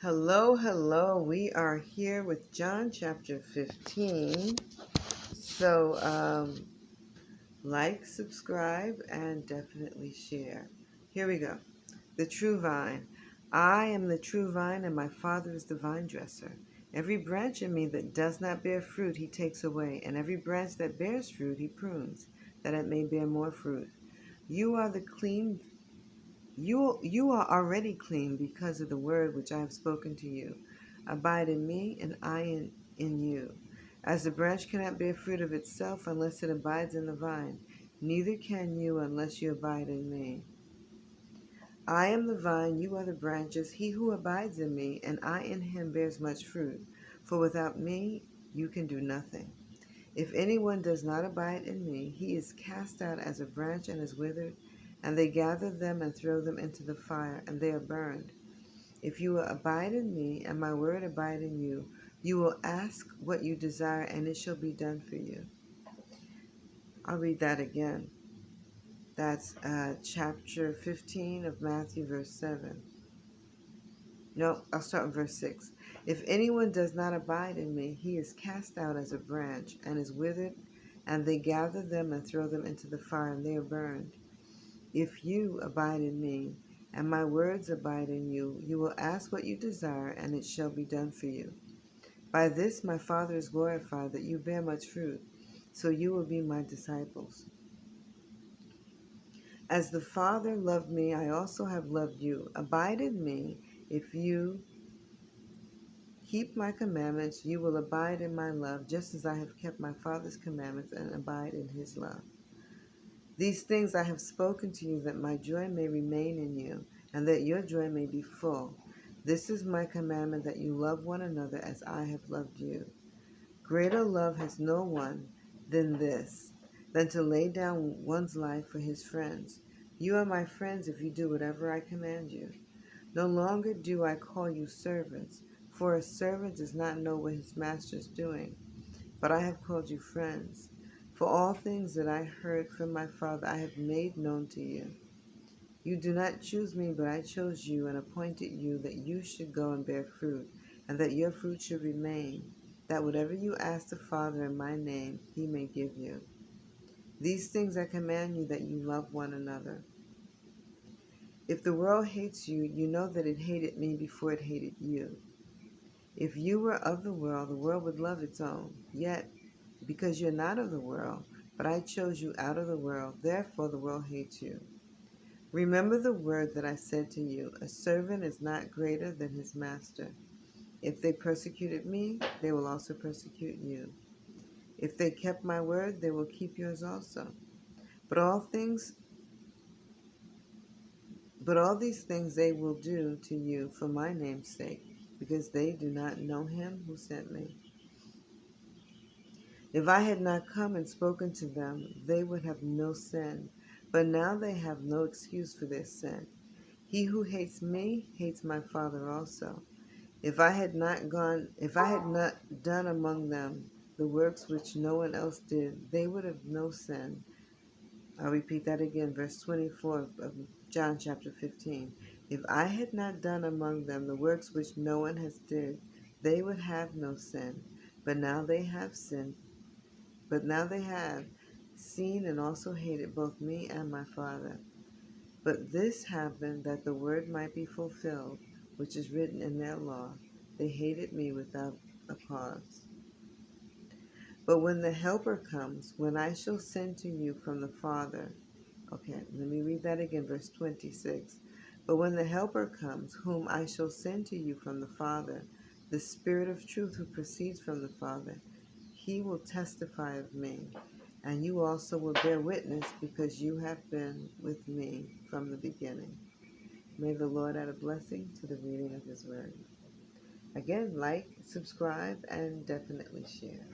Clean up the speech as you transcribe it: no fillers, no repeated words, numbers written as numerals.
Hello, hello. We are here with John chapter 15. So, like, subscribe, and definitely share. Here we go. The true vine. I am the true vine, and my Father is the vine dresser. Every branch in me that does not bear fruit, he takes away, and every branch that bears fruit, he prunes, that it may bear more fruit. You are the clean you are already clean because of the word which I have spoken to you. Abide in me, and I in you. As the branch cannot bear fruit of itself unless it abides in the vine, neither can you unless you abide in me. I am the vine, you are the branches. He who abides in me, and I in him, bears much fruit. For without me you can do nothing. If anyone does not abide in me, he is cast out as a branch and is withered, and they gather them and throw them into the fire, and they are burned. If you will abide in me, and my word abide in you, you will ask what you desire, and it shall be done for you. I'll read that again. That's chapter 15 of Matthew, verse 7. No, I'll start with verse 6. If anyone does not abide in me, he is cast out as a branch and is withered, and they gather them and throw them into the fire, and they are burned. If you abide in me, and my words abide in you, you will ask what you desire, and it shall be done for you. By this my Father is glorified, that you bear much fruit, so you will be my disciples. As the Father loved me, I also have loved you. Abide in me. If you keep my commandments, you will abide in my love, just as I have kept my Father's commandments and abide in his love. These things I have spoken to you, that my joy may remain in you, and that your joy may be full. This is my commandment, that you love one another as I have loved you. Greater love has no one than this, than to lay down one's life for his friends. You are my friends if you do whatever I command you. No longer do I call you servants, for a servant does not know what his master is doing, but I have called you friends. For all things that I heard from my Father I have made known to you. You do not choose me, but I chose you and appointed you that you should go and bear fruit, and that your fruit should remain, that whatever you ask the Father in my name, he may give you. These things I command you, that you love one another. If the world hates you, you know that it hated me before it hated you. If you were of the world would love its own. Yet, because you're not of the world, but I chose you out of the world, therefore the world hates you. Remember the word that I said to you, a servant is not greater than his master. If they persecuted me, they will also persecute you. If they kept my word, they will keep yours also. But all these things they will do to you for my name's sake, because they do not know him who sent me. If I had not come and spoken to them, they would have no sin, but now they have no excuse for their sin. He who hates me hates my Father also. If I had not done among them the works which no one else did, they would have no sin. I'll repeat that again, verse 24 of John chapter 15. If I had not done among them the works which no one has did, they would have no sin. But now they have sinned. But now they have seen and also hated both me and my Father. But this happened that the word might be fulfilled, which is written in their law. They hated me without a cause. But when the Helper comes, when I shall send to you from the Father. Okay, let me read that again, verse 26. But when the Helper comes, whom I shall send to you from the Father, the Spirit of truth who proceeds from the Father, he will testify of me, and you also will bear witness, because you have been with me from the beginning. May the Lord add a blessing to the reading of his word. Again, like, subscribe, and definitely share.